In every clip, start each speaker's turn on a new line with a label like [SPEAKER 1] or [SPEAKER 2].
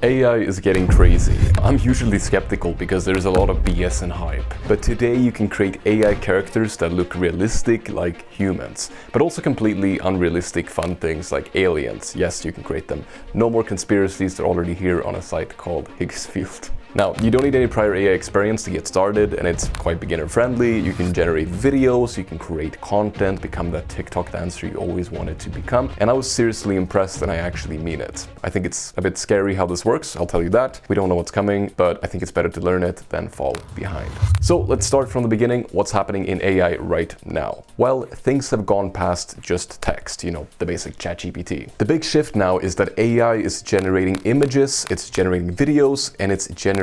[SPEAKER 1] AI is getting crazy. I'm usually skeptical because there's a lot of BS and hype. But today you can create AI characters that look realistic like humans, but also completely unrealistic fun things like aliens. Yes, you can create them. No more conspiracies, they're already here on a site called Higgsfield. Now, you don't need any prior AI experience to get started, and it's quite beginner friendly. You can generate videos, you can create content, become that TikTok dancer you always wanted to become. And I was seriously impressed, and I actually mean it. I think it's a bit scary how this works, I'll tell you that. We don't know what's coming, but I think it's better to learn it than fall behind. So let's start from the beginning. What's happening in AI right now? Well, things have gone past just text, the basic ChatGPT. The big shift now is that AI is generating images, it's generating videos, and it's generating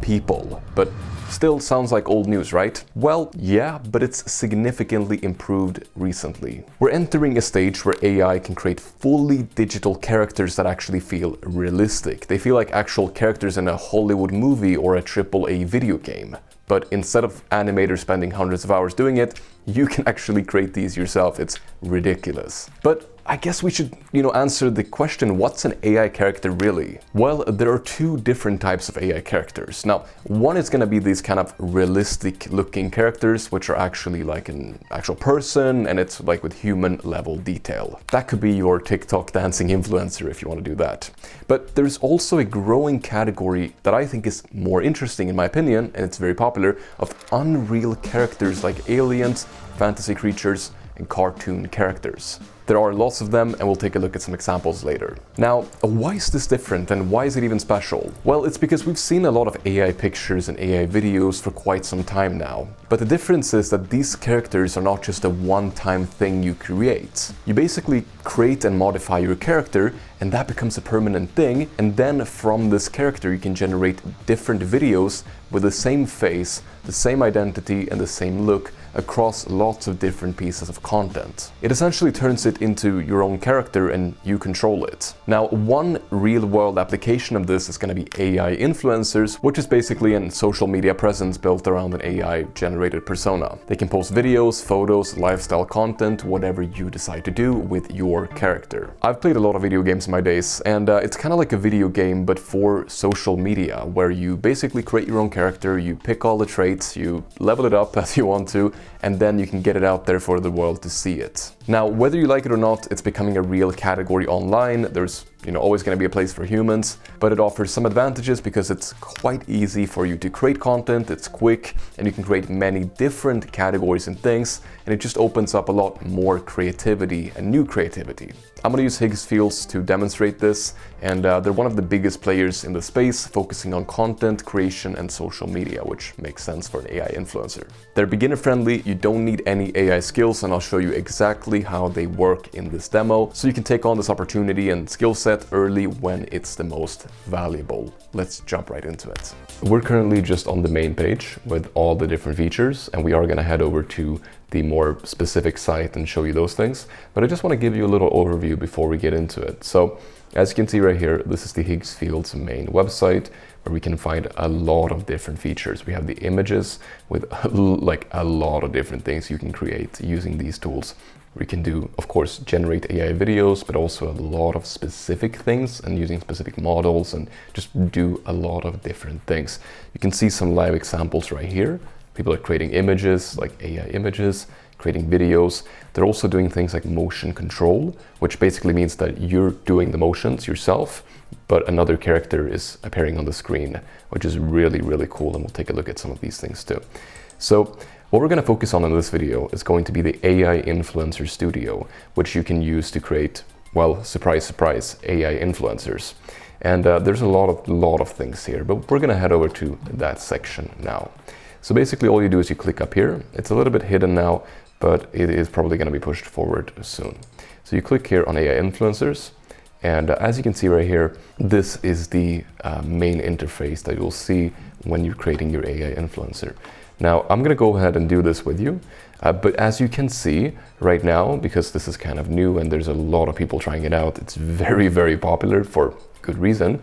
[SPEAKER 1] people. But still sounds like old news, right? Well, yeah, but it's significantly improved recently. We're entering a stage where AI can create fully digital characters that actually feel realistic. They feel like actual characters in a Hollywood movie or a AAA video game. But instead of animators spending hundreds of hours doing it, you can actually create these yourself. It's ridiculous. But I guess we should, answer the question, what's an AI character really? Well, there are two different types of AI characters. Now, one is going to be these kind of realistic looking characters, which are actually like an actual person, and it's like with human level detail. That could be your TikTok dancing influencer if you want to do that. But there's also a growing category that I think is more interesting in my opinion, and it's very popular, of unreal characters like aliens, fantasy creatures, and cartoon characters. There are lots of them, and we'll take a look at some examples later. Now, why is this different and why is it even special? Well, it's because we've seen a lot of AI pictures and AI videos for quite some time now. But the difference is that these characters are not just a one-time thing you create. You basically create and modify your character, and that becomes a permanent thing, and then from this character you can generate different videos with the same face, the same identity, and the same look across lots of different pieces of content. It essentially turns it into your own character and you control it. Now, one real-world application of this is going to be AI influencers, which is basically a social media presence built around an AI-generated persona. They can post videos, photos, lifestyle content, whatever you decide to do with your character. I've played a lot of video games in my days, and it's kind of like a video game but for social media, where you basically create your own character, you pick all the traits, you level it up as you want to, and then you can get it out there for the world to see it. Now, whether you like it or not, it's becoming a real category online. There's always going to be a place for humans, but it offers some advantages because it's quite easy for you to create content, it's quick, and you can create many different categories and things, and it just opens up a lot more creativity and new creativity. I'm going to use Higgsfield to demonstrate this, and they're one of the biggest players in the space, focusing on content creation and social media, which makes sense for an AI influencer. They're beginner friendly, you don't need any AI skills, and I'll show you exactly how they work in this demo, so you can take on this opportunity and skill set early when it's the most valuable. Let's jump right into it. We're currently just on the main page with all the different features, and we are going to head over to the more specific site and show you those things. But I just want to give you a little overview before we get into it. So as you can see right here, this is the Higgsfield's main website, where we can find a lot of different features. We have the images with like a lot of different things you can create using these tools. We can do, of course, generate AI videos, but also a lot of specific things and using specific models and just do a lot of different things. You can see some live examples right here. People are creating images, like AI images, creating videos. They're also doing things like motion control, which basically means that you're doing the motions yourself, but another character is appearing on the screen, which is really, really cool. And we'll take a look at some of these things too. So what we're going to focus on in this video is going to be the AI Influencer Studio, which you can use to create, well, surprise, surprise, AI influencers. And there's a lot of things here, but we're going to head over to that section now. So basically all you do is you click up here. It's a little bit hidden now, but it is probably going to be pushed forward soon. So you click here on AI Influencers, and as you can see right here, this is the main interface that you'll see when you're creating your AI influencer. Now, I'm going to go ahead and do this with you, but as you can see right now, because this is kind of new and there's a lot of people trying it out, it's very, very popular for good reason.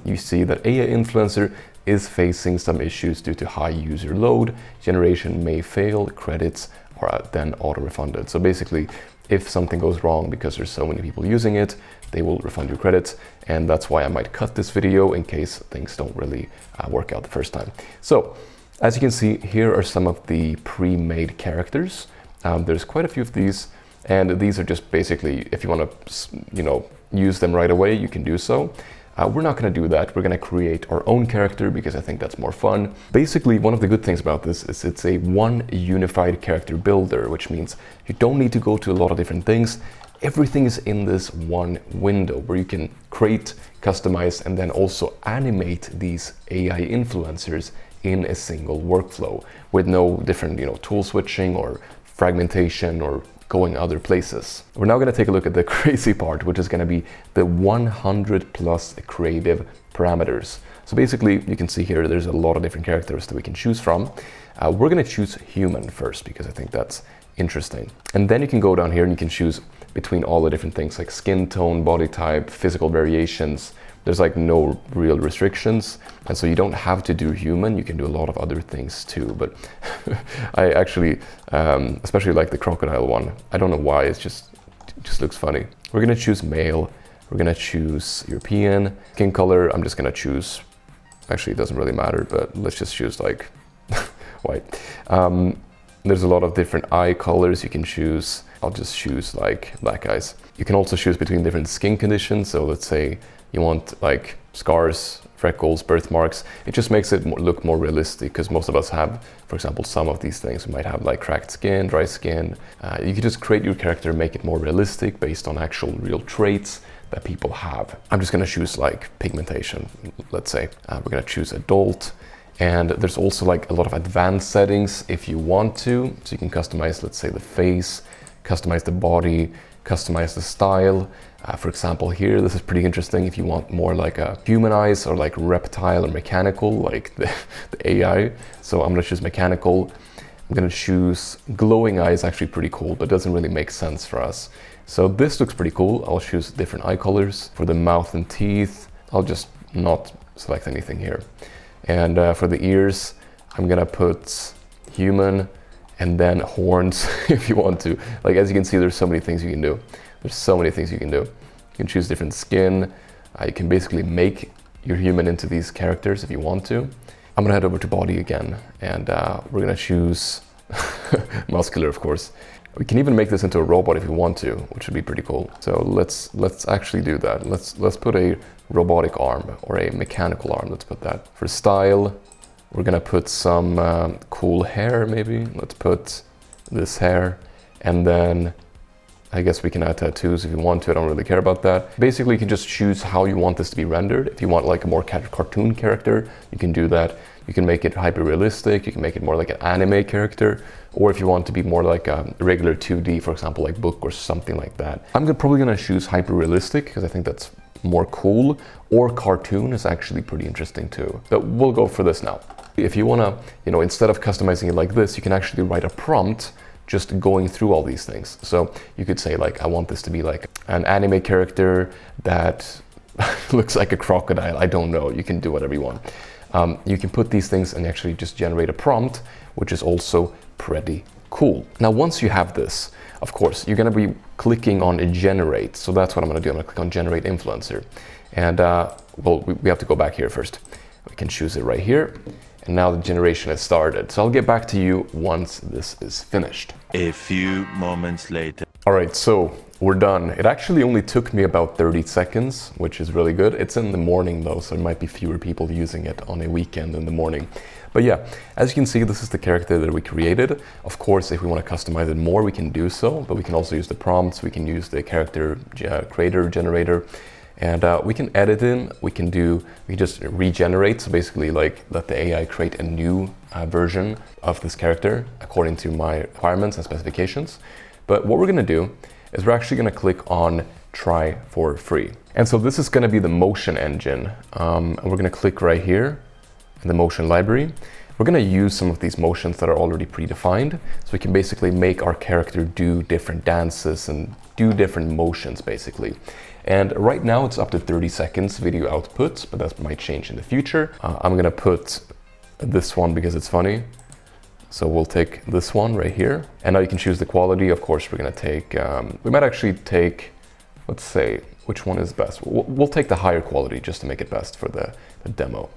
[SPEAKER 1] You see that AI Influencer is facing some issues due to high user load, generation may fail, credits are then auto-refunded. So basically, if something goes wrong because there's so many people using it, they will refund you credits. And that's why I might cut this video in case things don't really work out the first time. So as you can see, here are some of the pre-made characters. There's quite a few of these, and these are just basically, if you want to, use them right away, you can do so. We're not going to do that. We're going to create our own character because I think that's more fun. Basically, one of the good things about this is it's a one unified character builder, which means you don't need to go to a lot of different things. Everything is in this one window where you can create, customize, and then also animate these AI influencers in a single workflow with no different, tool switching or fragmentation or going other places. We're now going to take a look at the crazy part, which is going to be the 100 plus creative parameters. So basically, you can see here, there's a lot of different characters that we can choose from. We're going to choose human first because I think that's interesting. And then you can go down here and you can choose between all the different things like skin tone, body type, physical variations. There's like no real restrictions. And so you don't have to do human, you can do a lot of other things too. But I actually, especially like the crocodile one, I don't know why, it just looks funny. We're gonna choose male, we're gonna choose European. Skin color, I'm just gonna choose, actually it doesn't really matter, but let's just choose like white. There's a lot of different eye colors you can choose. I'll just choose like black eyes. You can also choose between different skin conditions. So let's say you want like scars, freckles, birthmarks. It just makes it look more realistic because most of us have, for example, some of these things. We might have like cracked skin, dry skin. You can just create your character, make it more realistic based on actual real traits that people have. I'm just gonna choose like pigmentation, let's say. We're gonna choose adult. And there's also like a lot of advanced settings if you want to. So you can customize, let's say, the face, customize the body, customize the style. For example, here, this is pretty interesting if you want more like a human eyes or like reptile or mechanical, like the AI. So I'm gonna choose mechanical. I'm gonna choose glowing eyes, actually pretty cool, but doesn't really make sense for us. So this looks pretty cool. I'll choose different eye colors. For the mouth and teeth, I'll just not select anything here. And for the ears, I'm gonna put human and then horns if you want to. Like, as you can see, there's so many things you can do. There's so many things you can do. You can choose different skin. You can basically make your human into these characters if you want to. I'm gonna head over to body again, and we're gonna choose muscular, of course. We can even make this into a robot if we want to, which would be pretty cool. So let's actually do that. Let's put a robotic arm or a mechanical arm. Let's put that. For style, we're gonna put some cool hair maybe. Let's put this hair, and then I guess we can add tattoos if you want to. I don't really care about that. Basically, you can just choose how you want this to be rendered. If you want like a more cartoon character, you can do that. You can make it hyper-realistic. You can make it more like an anime character. Or if you want to be more like a regular 2D, for example, like book or something like that. I'm probably gonna choose hyper-realistic because I think that's more cool. Or cartoon is actually pretty interesting too. But we'll go for this now. If you wanna, instead of customizing it like this, you can actually write a prompt just going through all these things. So you could say like, I want this to be like an anime character that looks like a crocodile. I don't know, you can do whatever you want. You can put these things and actually just generate a prompt, which is also pretty cool. Now, once you have this, of course, you're gonna be clicking on generate. So that's what I'm gonna do. I'm gonna click on generate influencer. And well, we have to go back here first. We can choose it right here. And now the generation has started. So I'll get back to you once this is finished.
[SPEAKER 2] A few moments later.
[SPEAKER 1] All right, so we're done. It actually only took me about 30 seconds, which is really good. It's in the morning though, so there might be fewer people using it on a weekend in the morning. But yeah, as you can see, this is the character that we created. Of course, if we want to customize it more, we can do so, but we can also use the prompts, we can use the character creator generator. And we can edit in, we can just regenerate, so basically like let the AI create a new version of this character according to my requirements and specifications. But what we're gonna do is we're actually gonna click on try for free. And so this is gonna be the motion engine. And we're gonna click right here in the motion library. We're gonna use some of these motions that are already predefined. So we can basically make our character do different dances and do different motions basically. And right now it's up to 30 seconds video output, but that might change in the future. I'm gonna put this one because it's funny. So we'll take this one right here, and now you can choose the quality. Of course, we're gonna take, we might actually take, let's say, which one is best? We'll take the higher quality just to make it best for the demo.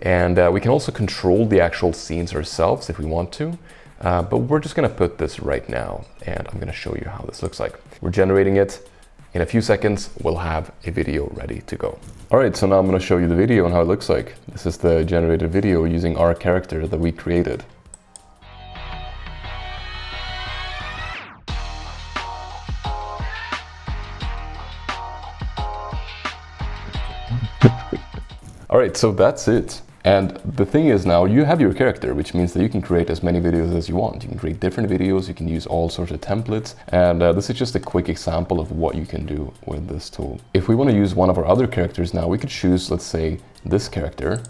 [SPEAKER 1] And we can also control the actual scenes ourselves if we want to, but we're just gonna put this right now, and I'm gonna show you how this looks like. We're generating it. In a few seconds, we'll have a video ready to go. All right, so now I'm gonna show you the video and how it looks like. This is the generated video using our character that we created. All right, so that's it. And the thing is now you have your character, which means that you can create as many videos as you want. You can create different videos, you can use all sorts of templates. And this is just a quick example of what you can do with this tool. If we want to use one of our other characters now, we could choose, let's say, this character,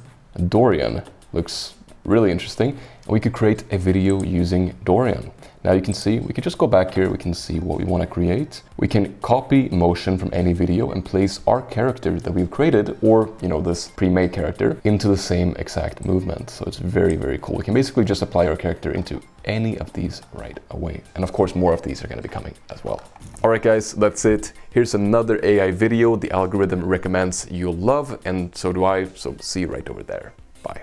[SPEAKER 1] Dorian. Looks really interesting. And we could create a video using Dorian. Now you can see, we can just go back here, we can see what we want to create. We can copy motion from any video and place our character that we've created, or, you know, this pre-made character, into the same exact movement. So it's very, very cool. We can basically just apply our character into any of these right away. And of course, more of these are going to be coming as well. All right, guys, that's it. Here's another AI video the algorithm recommends you'll love, and so do I. So see you right over there. Bye.